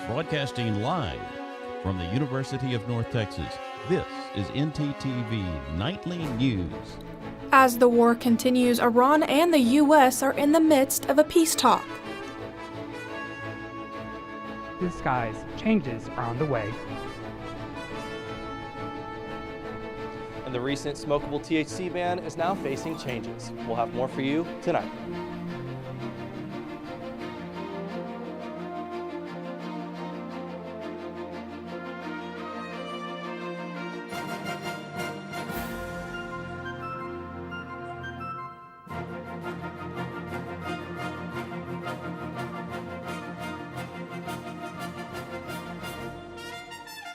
Broadcasting live from the University of North Texas, this is NTTV Nightly News. As the war continues, Iran and the U.S. are in the midst of a peace talk. The skies changes are on the way. And the recent smokable THC ban is now facing changes. We'll have more for you tonight.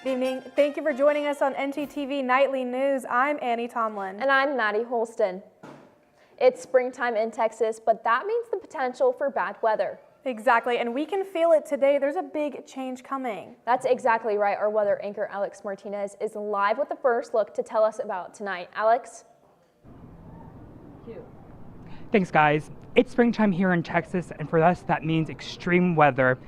Good evening. Thank you for joining us on NTTV Nightly News. I'm Annie Tomlin. And I'm Maddie Holston. It's springtime in Texas, but that means the potential for bad weather. Exactly, and we can feel it today. There's a big change coming. That's exactly right. Our weather anchor, Alex Martinez, is live with the first look to tell us about tonight. Alex? Thanks, guys. It's springtime here in Texas, and for us, that means extreme weather.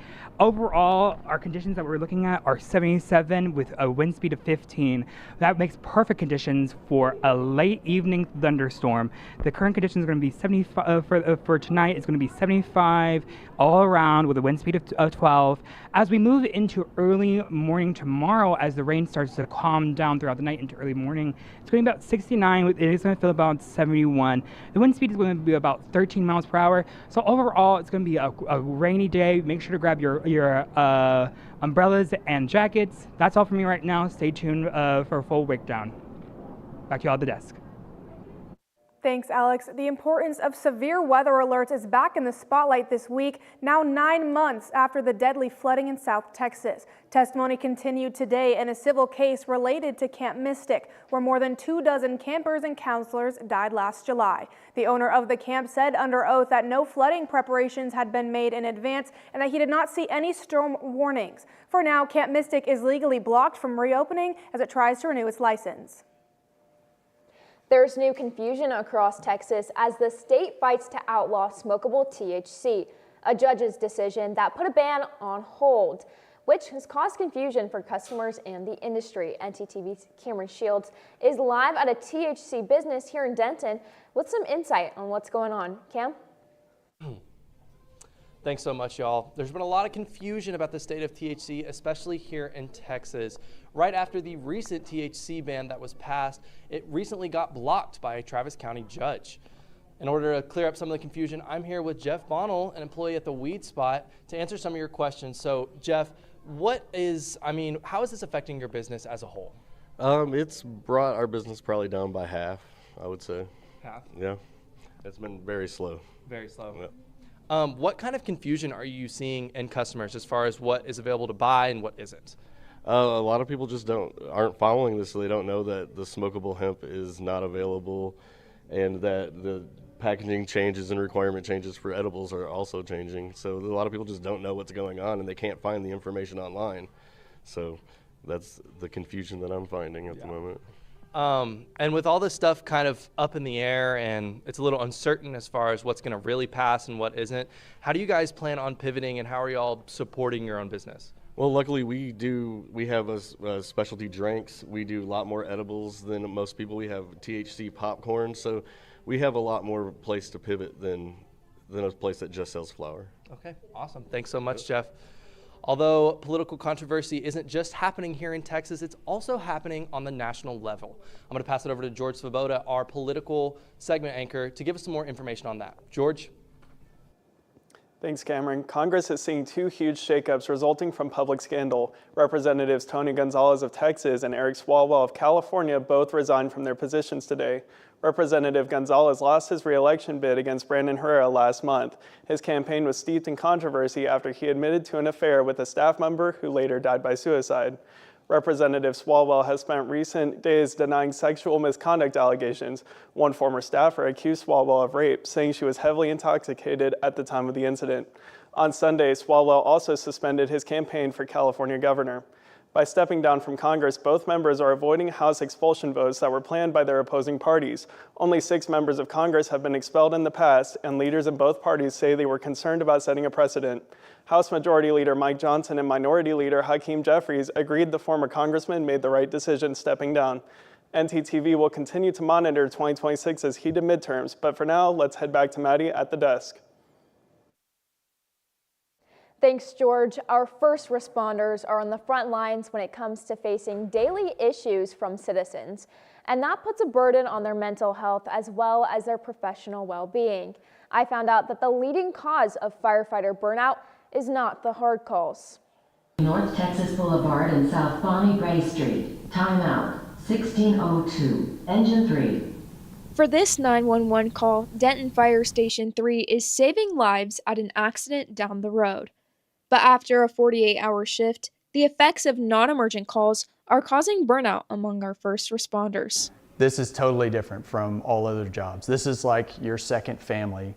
Overall, our conditions that we're looking at are 77 with a wind speed of 15. That makes perfect conditions for a late evening thunderstorm. The current conditions are going to be 75 for tonight. It's going to be 75 all around with a wind speed of 12. As we move into early morning tomorrow, as the rain starts to calm down throughout the night into early morning, it's going to be about 69. It is going to feel about 71. The wind speed is going to be about 13 miles per hour. So overall, it's going to be a rainy day. Make sure to grab your umbrellas and jackets. That's all for me right now. Stay tuned for a full breakdown. Back to y'all at the desk. Thanks, Alex. The importance of severe weather alerts is back in the spotlight this week, now 9 months after the deadly flooding in South Texas. Testimony continued today in a civil case related to Camp Mystic, where more than 24 campers and counselors died last July. The owner of the camp said under oath that no flooding preparations had been made in advance and that he did not see any storm warnings. For now, Camp Mystic is legally blocked from reopening as it tries to renew its license. There's new confusion across Texas as the state fights to outlaw smokable THC, a judge's decision that put a ban on hold, which has caused confusion for customers and the industry. NTTV's Cameron Shields is live at a THC business here in Denton with some insight on what's going on. Cam? Thanks so much, y'all. There's been a lot of confusion about the state of THC, especially here in Texas. Right after the recent THC ban that was passed, it recently got blocked by a Travis County judge. In order to clear up some of the confusion, I'm here with Jeff Bonnell, an employee at the Weed Spot, to answer some of your questions. So, Jeff, how is this affecting your business as a whole? It's brought our business probably down by half, I would say. Half? Yeah. It's been very slow. Very slow. Yeah. What kind of confusion are you seeing in customers as far as what is available to buy and what isn't? A lot of people just aren't following this, so they don't know that the smokable hemp is not available and that the packaging changes and requirement changes for edibles are also changing. So a lot of people just don't know what's going on and they can't find the information online. So that's the confusion that I'm finding at the moment. And with all this stuff kind of up in the air and it's a little uncertain as far as what's going to really pass and what isn't, how do you guys plan on pivoting and how are y'all supporting your own business? Well, luckily we have a specialty drinks. We do a lot more edibles than most people. We have THC popcorn, so we have a lot more place to pivot than a place that just sells flower. Okay, awesome. Thanks so much, Jeff. Although political controversy isn't just happening here in Texas, it's also happening on the national level. I'm going to pass it over to George Svoboda, our political segment anchor, to give us some more information on that. George? Thanks, Cameron. Congress is seeing two huge shakeups resulting from public scandal. Representatives Tony Gonzalez of Texas and Eric Swalwell of California both resigned from their positions today. Representative Gonzalez lost his re-election bid against Brandon Herrera last month. His campaign was steeped in controversy after he admitted to an affair with a staff member who later died by suicide. Representative Swalwell has spent recent days denying sexual misconduct allegations. One former staffer accused Swalwell of rape, saying she was heavily intoxicated at the time of the incident. On Sunday, Swalwell also suspended his campaign for California governor. By stepping down from Congress, both members are avoiding House expulsion votes that were planned by their opposing parties. Only 6 members of Congress have been expelled in the past, and leaders in both parties say they were concerned about setting a precedent. House Majority Leader Mike Johnson and Minority Leader Hakeem Jeffries agreed the former congressman made the right decision stepping down. NTTV will continue to monitor 2026's heated midterms, but for now, let's head back to Maddie at the desk. Thanks, George. Our first responders are on the front lines when it comes to facing daily issues from citizens, and that puts a burden on their mental health as well as their professional well-being. I found out that the leading cause of firefighter burnout is not the hard calls. North Texas Boulevard and South Bonnie Gray Street. Timeout. 1602. Engine 3. For this 911 call, Denton Fire Station 3 is saving lives at an accident down the road. But after a 48-hour shift, the effects of non-emergent calls are causing burnout among our first responders. This is totally different from all other jobs. This is like your second family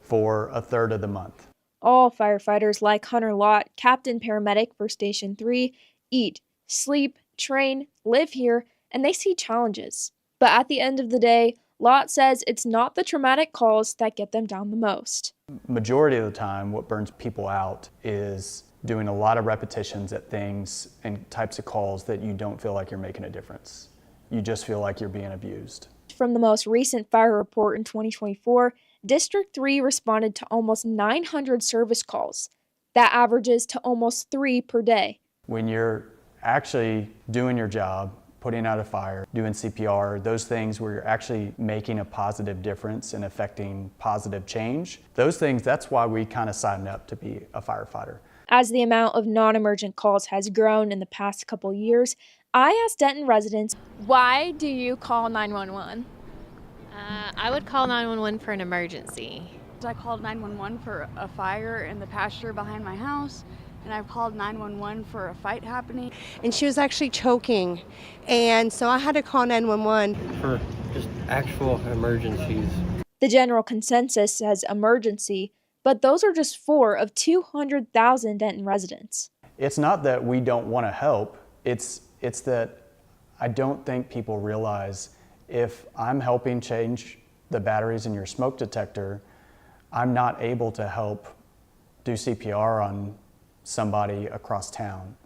for a third of the month. All firefighters like Hunter Lott, captain paramedic for Station 3, eat, sleep, train, live here, and they see challenges. But at the end of the day, Lott says it's not the traumatic calls that get them down the most. Majority of the time, what burns people out is doing a lot of repetitions at things and types of calls that you don't feel like you're making a difference. You just feel like you're being abused. From the most recent fire report in 2024, District 3 responded to almost 900 service calls. That averages to almost 3 per day. When you're actually doing your job, putting out a fire, doing CPR, those things where you're actually making a positive difference and affecting positive change, those things, that's why we kind of signed up to be a firefighter. As the amount of non-emergent calls has grown in the past couple years, I asked Denton residents, why do you call 911? I would call 911 for an emergency. I called 911 for a fire in the pasture behind my house, and I've called 911 for a fight happening. And she was actually choking, and so I had to call 911. For just actual emergencies. The general consensus says emergency, but those are just 4 of 200,000 Denton residents. It's not that we don't want to help, it's that I don't think people realize if I'm helping change the batteries in your smoke detector, I'm not able to help do CPR on somebody across town.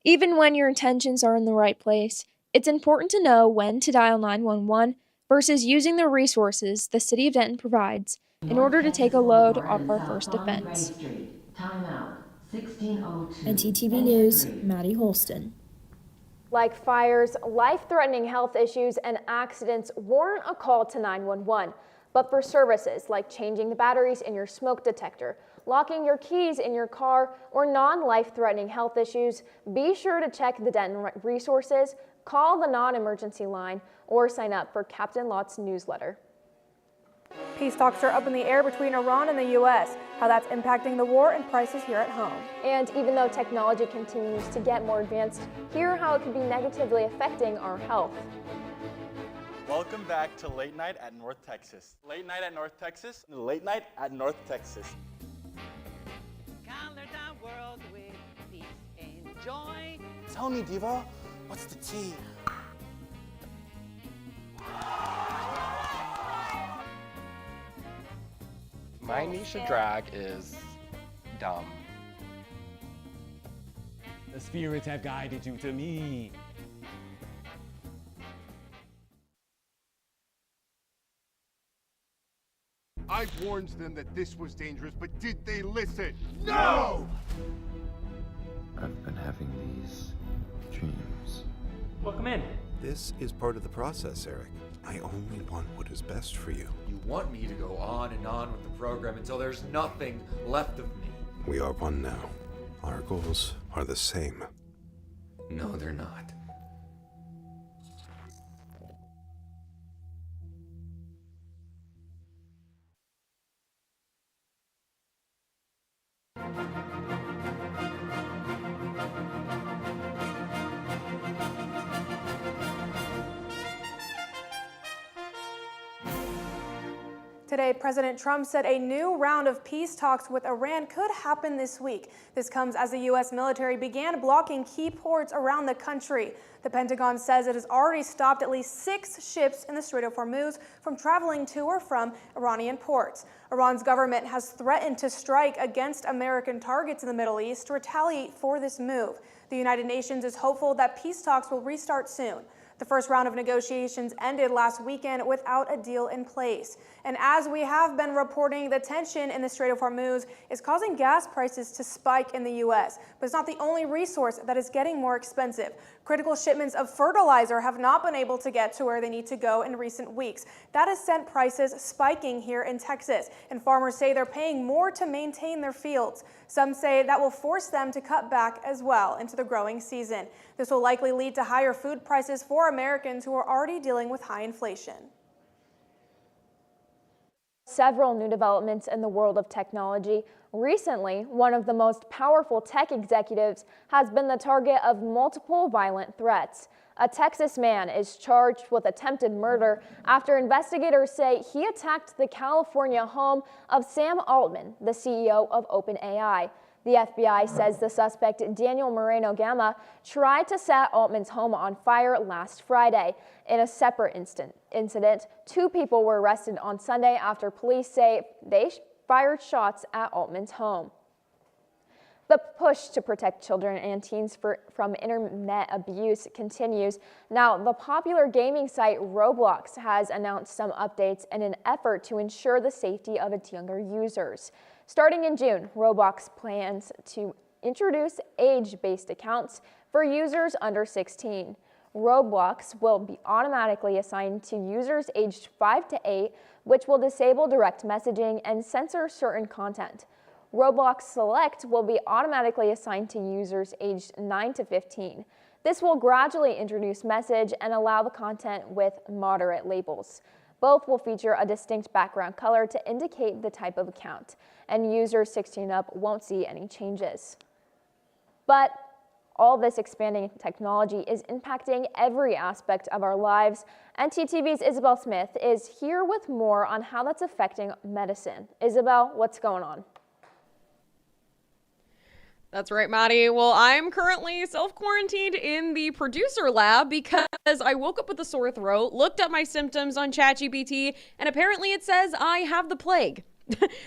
Even when your intentions are in the right place, it's important to know when to dial 911 versus using the resources the City of Denton provides in order to take a load off our first defense. NTTV News, Maddie Holston. Like fires, life-threatening health issues, and accidents warrant a call to 911. But for services like changing the batteries in your smoke detector, locking your keys in your car, or non-life-threatening health issues, be sure to check the Denton resources, call the non-emergency line, or sign up for Captain Lott's newsletter. Peace talks are up in the air between Iran and the U.S., how that's impacting the war and prices here at home. And even though technology continues to get more advanced, hear how it could be negatively affecting our health. Welcome back to Late Night at North Texas. Late Night at North Texas. Late Night at North Texas. Color the world with peace and joy. Tell me, Diva, what's the tea? My Nisha drag is dumb. The spirits have guided you to me. I warned them that this was dangerous, but did they listen? No! I've been having these dreams. Welcome in. This is part of the process, Eric. I only want what is best for you. You want me to go on and on with the program until there's nothing left of me. We are one now. Our goals are the same. No, they're not. Today, President Trump said a new round of peace talks with Iran could happen this week. This comes as the U.S. military began blocking key ports around the country. The Pentagon says it has already stopped at least 6 ships in the Strait of Hormuz from traveling to or from Iranian ports. Iran's government has threatened to strike against American targets in the Middle East to retaliate for this move. The United Nations is hopeful that peace talks will restart soon. The first round of negotiations ended last weekend without a deal in place. And as we have been reporting, the tension in the Strait of Hormuz is causing gas prices to spike in the U.S. But it's not the only resource that is getting more expensive. Critical shipments of fertilizer have not been able to get to where they need to go in recent weeks. That has sent prices spiking here in Texas, and farmers say they're paying more to maintain their fields. Some say that will force them to cut back as well into the growing season. This will likely lead to higher food prices for Americans who are already dealing with high inflation. Several new developments in the world of technology. Recently, one of the most powerful tech executives has been the target of multiple violent threats. A Texas man is charged with attempted murder after investigators say he attacked the California home of Sam Altman, the CEO of OpenAI. The FBI says the suspect, Daniel Moreno Gama, tried to set Altman's home on fire last Friday. In a separate incident, 2 people were arrested on Sunday after police say they fired shots at Altman's home. The push to protect children and teens from internet abuse continues. Now, the popular gaming site Roblox has announced some updates in an effort to ensure the safety of its younger users. Starting in June, Roblox plans to introduce age-based accounts for users under 16. Roblox will be automatically assigned to users aged 5 to 8, which will disable direct messaging and censor certain content. Roblox Select will be automatically assigned to users aged 9 to 15. This will gradually introduce message and allow the content with moderate labels. Both will feature a distinct background color to indicate the type of account, and users 16 up won't see any changes. But all this expanding technology is impacting every aspect of our lives. NTTV's Isabel Smith is here with more on how that's affecting medicine. Isabel, what's going on? That's right, Maddie. Well, I'm currently self-quarantined in the producer lab because I woke up with a sore throat, looked up my symptoms on ChatGPT, and apparently it says I have the plague.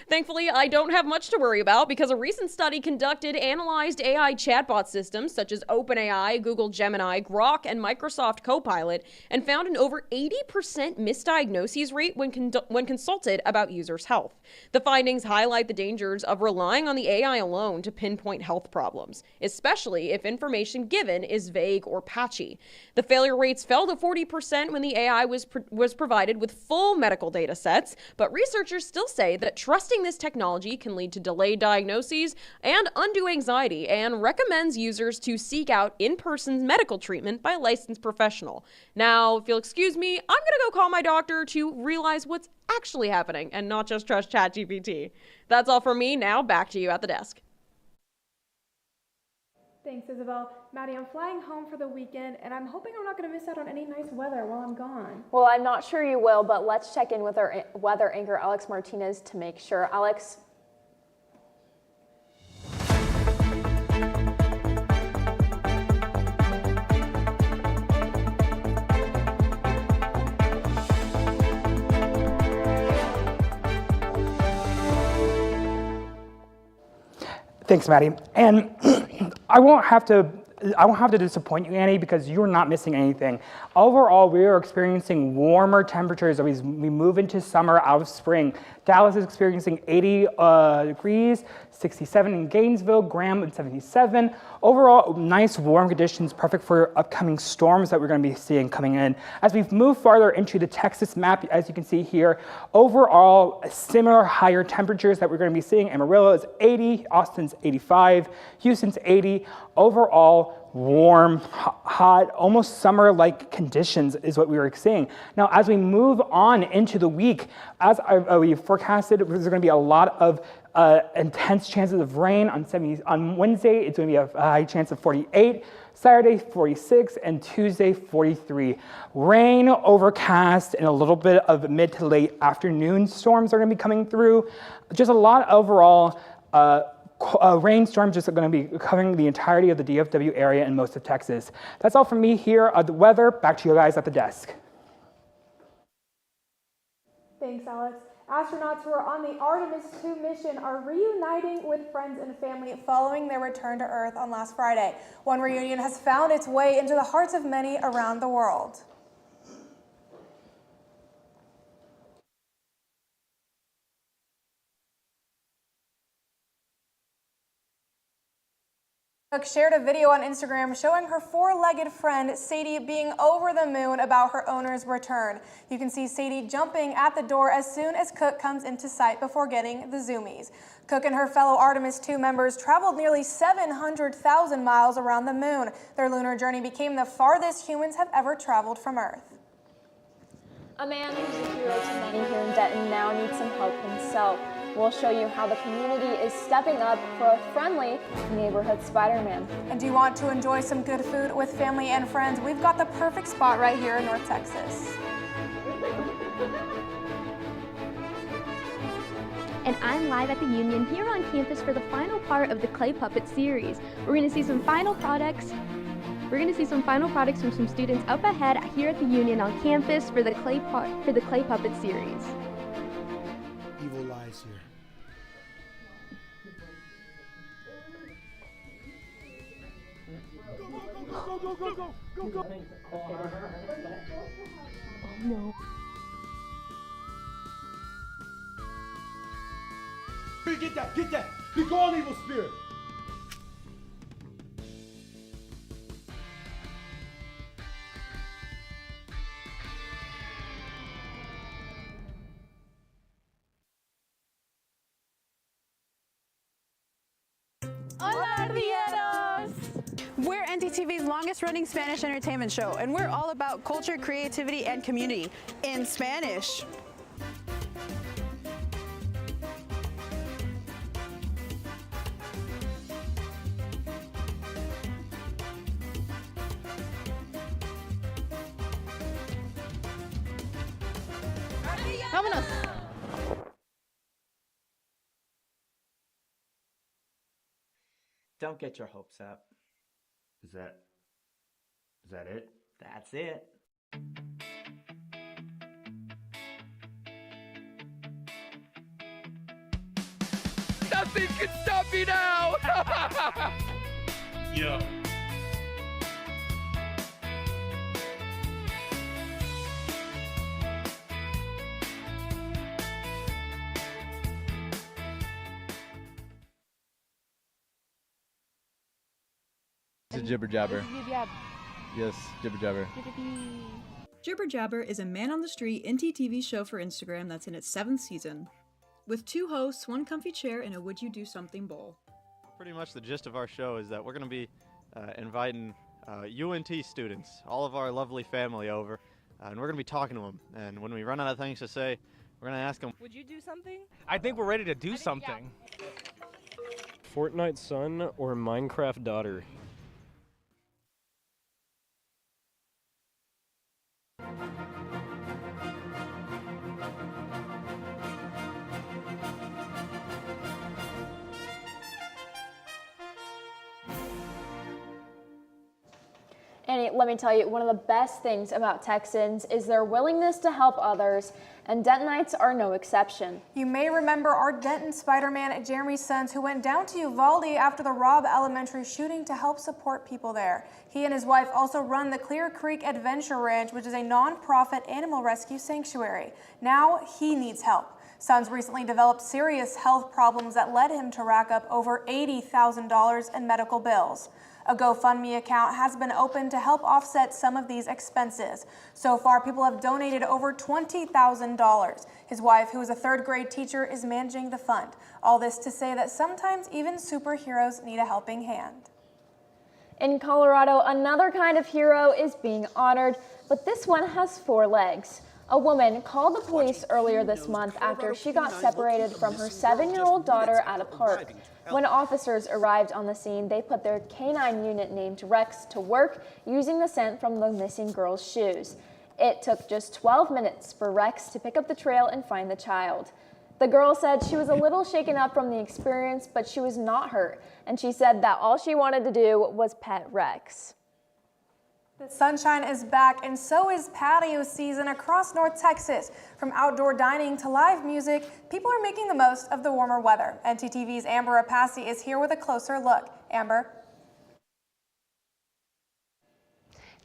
Thankfully, I don't have much to worry about because a recent study conducted analyzed AI chatbot systems such as OpenAI, Google Gemini, Grok, and Microsoft Copilot and found an over 80% misdiagnoses rate when consulted about users' health. The findings highlight the dangers of relying on the AI alone to pinpoint health problems, especially if information given is vague or patchy. The failure rates fell to 40% when the AI was provided with full medical data sets, but researchers still say that trusting this technology can lead to delayed diagnoses and undue anxiety, and recommends users to seek out in-person medical treatment by a licensed professional. Now, if you'll excuse me, I'm gonna go call my doctor to realize what's actually happening and not just trust ChatGPT. That's all from me. Now back to you at the desk. Thanks, Isabel. Maddie, I'm flying home for the weekend, and I'm hoping I'm not going to miss out on any nice weather while I'm gone. Well, I'm not sure you will, but let's check in with our weather anchor, Alex Martinez, to make sure. Alex? Thanks, Maddie. And I won't have to disappoint you, Annie, because you're not missing anything. Overall, we are experiencing warmer temperatures as we move into summer out of spring. Dallas is experiencing 80 degrees, 67 in Gainesville, Graham at 77. Overall, nice warm conditions, perfect for upcoming storms that we're going to be seeing coming in. As we move farther into the Texas map, as you can see here, overall, similar higher temperatures that we're going to be seeing. Amarillo is 80, Austin's 85, Houston's 80. Overall, warm, hot, almost summer-like conditions is what we were seeing. Now, as we move on into the week, as we forecasted, there's going to be a lot of intense chances of rain on Wednesday. It's going to be a high chance of 48, Saturday 46, and Tuesday 43. Rain, overcast, and a little bit of mid to late afternoon storms are going to be coming through. Just a lot overall. Rainstorms just going to be covering the entirety of the DFW area and most of Texas. That's all from me here. The weather, back to you guys at the desk. Thanks, Alex. Astronauts who are on the Artemis II mission are reuniting with friends and family following their return to Earth on last Friday. One reunion has found its way into the hearts of many around the world. Shared a video on Instagram showing her four-legged friend Sadie being over the moon about her owner's return. You can see Sadie jumping at the door as soon as Cook comes into sight before getting the zoomies. Cook and her fellow Artemis II members traveled nearly 700,000 miles around the moon. Their lunar journey became the farthest humans have ever traveled from Earth. A man who's a hero to many here in Denton now needs some help himself. We'll show you how the community is stepping up for a friendly neighborhood Spider-Man. And do you want to enjoy some good food with family and friends? We've got the perfect spot right here in North Texas. And I'm live at the Union here on campus for the final part of the clay puppet series. We're going to see some final products. We're going to see some final products from some students up ahead here at the Union on campus for the clay puppet series. Evil lies here. Go. Oh no. Get that! Be gone, evil spirit! We're NTTV's longest-running Spanish entertainment show, and we're all about culture, creativity, and community in Spanish. Vámonos. Don't get your hopes up. Is that it? That's it. Nothing can stop me now! Yeah. It's a jibber jabber. Yes, jibber jabber. Jibber Jabber is a man on the street NTTV show for Instagram that's in its 7th season. With 2 hosts, 1 comfy chair, and a Would You Do Something bowl. Pretty much the gist of our show is that we're going to be inviting UNT students, all of our lovely family over, and we're going to be talking to them. And when we run out of things to say, we're going to ask them, would you do something? I think we're ready to do something. Yeah. Fortnite son or Minecraft daughter? And let me tell you, one of the best things about Texans is their willingness to help others, and Dentonites are no exception. You may remember our Denton Spider-Man, Jeremy Sons, who went down to Uvalde after the Robb Elementary shooting to help support people there. He and his wife also run the Clear Creek Adventure Ranch, which is a non-profit animal rescue sanctuary. Now he needs help. Sons recently developed serious health problems that led him to rack up over $80,000 in medical bills. A GoFundMe account has been opened to help offset some of these expenses. So far, people have donated over $20,000. His wife, who is a 3rd grade teacher, is managing the fund. All this to say that sometimes even superheroes need a helping hand. In Colorado, another kind of hero is being honored, but this one has 4 legs. A woman called the police earlier this month after she got separated from her 7-year-old daughter at a park. When officers arrived on the scene, they put their canine unit named Rex to work using the scent from the missing girl's shoes. It took just 12 minutes for Rex to pick up the trail and find the child. The girl said she was a little shaken up from the experience, but she was not hurt, and she said that all she wanted to do was pet Rex. The sunshine is back, and so is patio season across North Texas. From outdoor dining to live music, people are making the most of the warmer weather. NTTV's Amber Rapace is here with a closer look. Amber.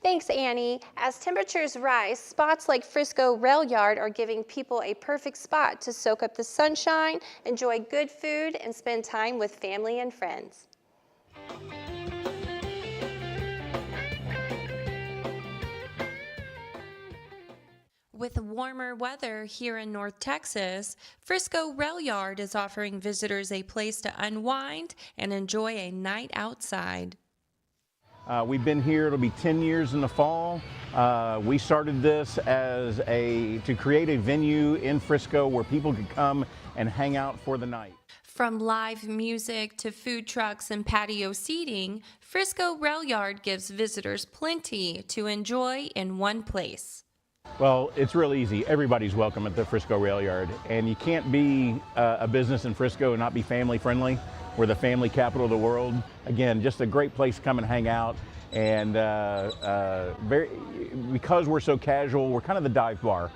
Thanks, Annie. As temperatures rise, spots like Frisco Rail Yard are giving people a perfect spot to soak up the sunshine, enjoy good food, and spend time with family and friends. With warmer weather here in North Texas, Frisco Rail Yard is offering visitors a place to unwind and enjoy a night outside. We've been here, it'll be 10 years in the fall. We started this as to create a venue in Frisco where people could come and hang out for the night. From live music to food trucks and patio seating, Frisco Rail Yard gives visitors plenty to enjoy in one place. Well, it's real easy. Everybody's welcome at the Frisco Rail Yard, and you can't be a business in Frisco and not be family friendly. We're the family capital of the world. Again, just a great place to come and hang out, and because we're so casual, we're kind of the dive bar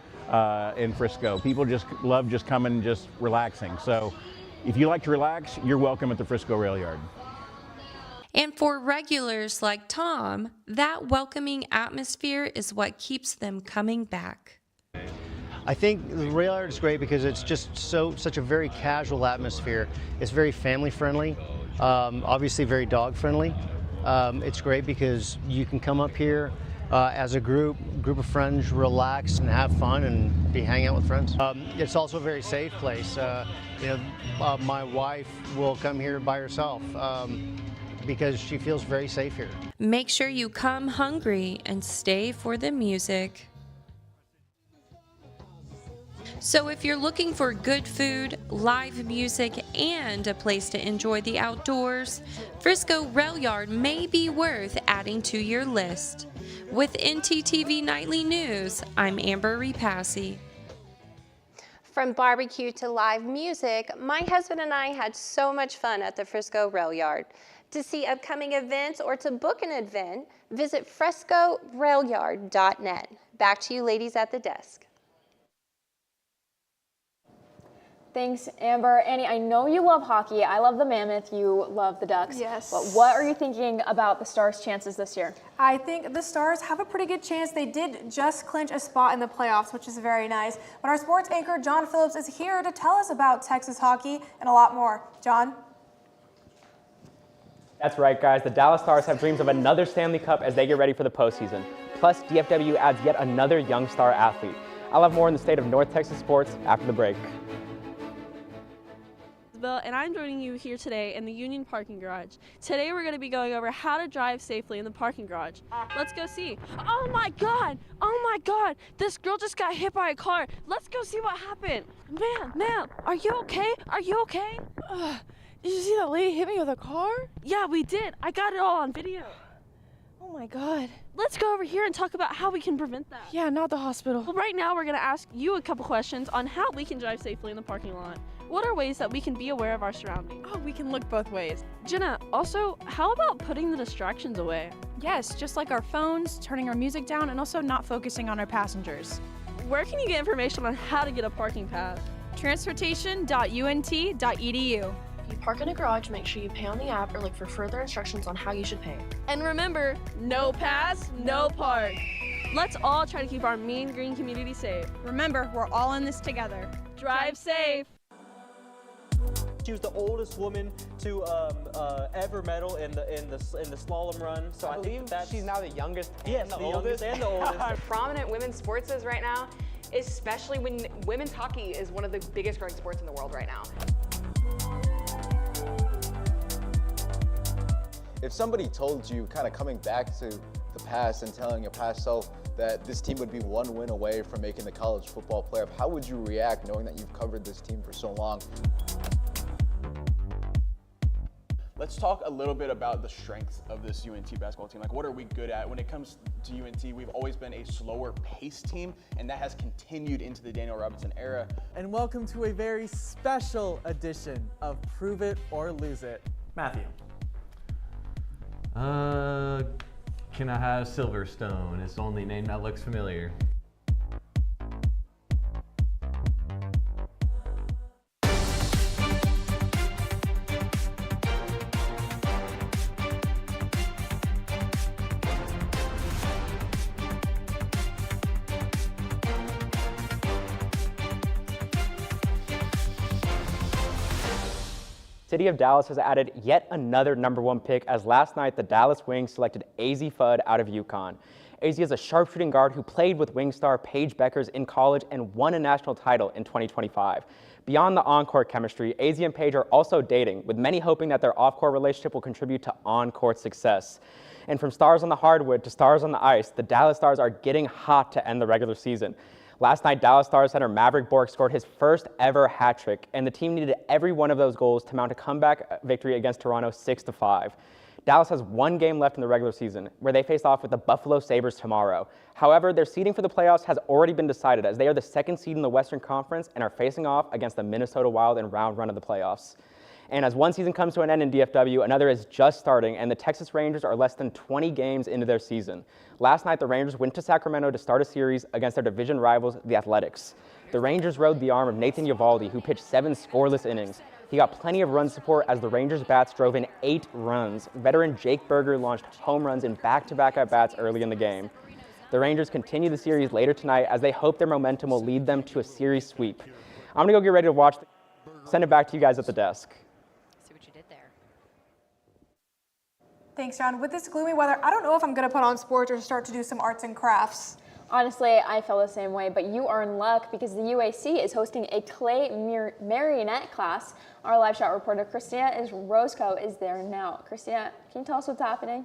in Frisco. People just love just coming, just relaxing. So if you like to relax, you're welcome at the Frisco Rail Yard. And for regulars like Tom, that welcoming atmosphere is what keeps them coming back. I think the rail yard is great because it's just such a very casual atmosphere. It's very family friendly, obviously very dog friendly. It's great because you can come up here as a group of friends, relax and have fun and be hanging out with friends. It's also a very safe place. My wife will come here by herself. Because she feels very safe here. Make sure you come hungry and stay for the music. So if you're looking for good food, live music, and a place to enjoy the outdoors, Frisco Rail Yard may be worth adding to your list. With NTTV Nightly News, I'm Amber Rapace. From barbecue to live music, my husband and I had so much fun at the Frisco Rail Yard. To see upcoming events or to book an event, visit friscorailyard.net. Back to you ladies at the desk. Thanks, Amber. Annie, I know you love hockey. I love the Mammoth. You love the Ducks. Yes. But what are you thinking about the Stars' chances this year? I think the Stars have a pretty good chance. They did just clinch a spot in the playoffs, which is very nice. But our sports anchor, John Phillips, is here to tell us about Texas hockey and a lot more. John? That's right, guys. The Dallas Stars have dreams of another Stanley Cup as they get ready for the postseason. Plus, DFW adds yet another young star athlete. I'll have more in the state of North Texas sports after the break. And I'm joining you here today in the Union parking garage. Today we're going to be going over how to drive safely in the parking garage. Let's go see. Oh my God! Oh my God! This girl just got hit by a car. Let's go see what happened. Ma'am, are you okay? Are you okay? Did you see that lady hit me with a car? Yeah, we did. I got it all on video. Oh my God. Let's go over here and talk about how we can prevent that. Yeah, not the hospital. Well, right now we're going to ask you a couple questions on how we can drive safely in the parking lot. What are ways that we can be aware of our surroundings? Oh, we can look both ways. Jenna, also, how about putting the distractions away? Yes, just like our phones, turning our music down, and also not focusing on our passengers. Where can you get information on how to get a parking pass? Transportation.unt.edu. If you park in a garage, make sure you pay on the app or look for further instructions on how you should pay. And remember, no pass, no park. Let's all try to keep our Mean Green community safe. Remember, we're all in this together. Drive safe. She was the oldest woman to ever medal in the slalom run. So I think that she's now the youngest. Yes, the youngest and the oldest. Prominent women's sports is right now, especially when women's hockey is one of the biggest growing sports in the world right now. If somebody told you, kind of coming back to the past and telling your past self that this team would be one win away from making the college football playoff, how would you react knowing that you've covered this team for so long? Let's talk a little bit about the strengths of this UNT basketball team. Like, what are we good at? When it comes to UNT, we've always been a slower paced team, and that has continued into the Daniel Robinson era. And welcome to a very special edition of Prove It or Lose It. Matthew. Can I have Silverstone? It's the only name that looks familiar. City of Dallas has added yet another #1 pick, as last night the Dallas Wings selected AZ Fudd out of UConn. AZ is a sharpshooting guard who played with Wing star Paige Beckers in college and won a national title in 2025. Beyond the on-court chemistry, AZ and Paige are also dating, with many hoping that their off-court relationship will contribute to on-court success. And from stars on the hardwood to stars on the ice, the Dallas Stars are getting hot to end the regular season. Last night, Dallas Stars center Maverick Bork scored his first ever hat trick, and the team needed every one of those goals to mount a comeback victory against Toronto 6-5. Dallas has one game left in the regular season, where they face off with the Buffalo Sabres tomorrow. However, their seeding for the playoffs has already been decided, as they are the second seed in the Western Conference and are facing off against the Minnesota Wild in round one of the playoffs. And as one season comes to an end in DFW, another is just starting, and the Texas Rangers are less than 20 games into their season. Last night, the Rangers went to Sacramento to start a series against their division rivals, the Athletics. The Rangers rode the arm of Nathan Eovaldi, who pitched 7 scoreless innings. He got plenty of run support as the Rangers' bats drove in 8 runs. Veteran Jake Berger launched home runs in back-to-back at-bats early in the game. The Rangers continue the series later tonight, as they hope their momentum will lead them to a series sweep. I'm gonna go get ready to watch. Send it back to you guys at the desk. Thanks, John. With this gloomy weather, I don't know if I'm going to put on sports or start to do some arts and crafts. Honestly, I feel the same way, but you are in luck because the UAC is hosting a clay marionette class. Our live shot reporter, Christina Roscoe, is there now. Christina, can you tell us what's happening?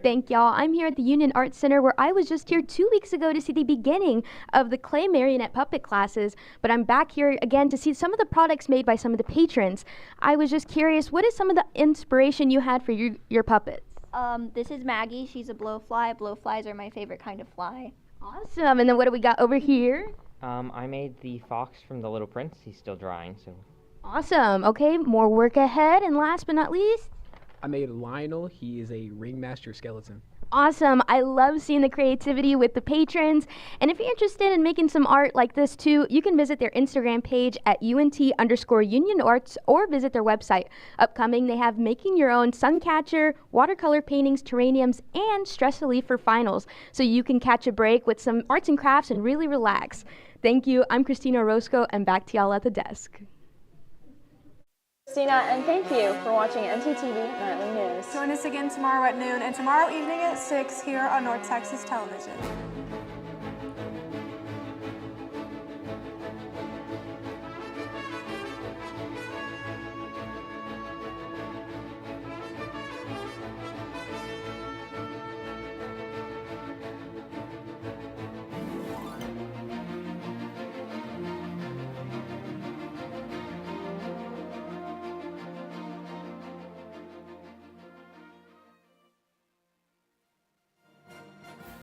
Thank y'all. I'm here at the Union Arts Center, where I was just here 2 weeks ago to see the beginning of the clay marionette puppet classes, but I'm back here again to see some of the products made by some of the patrons. I was just curious, what is some of the inspiration you had for your puppets? This is Maggie. She's a blowfly. Blowflies are my favorite kind of fly. Awesome. And then what do we got over here? I made the fox from The Little Prince. He's still drying, so. Awesome. Okay, more work ahead. And last but not least, I made Lionel. He is a ringmaster skeleton. Awesome. I love seeing the creativity with the patrons. And if you're interested in making some art like this too, you can visit their Instagram page at UNT_Union Arts or visit their website. Upcoming, they have making your own suncatcher, watercolor paintings, terrariums, and stress relief for finals. So you can catch a break with some arts and crafts and really relax. Thank you. I'm Christina Roscoe, and back to y'all at the desk. Christina, and thank you for watching NTTV Nightly News. Join us again tomorrow at noon and tomorrow evening at 6 here on North Texas Television.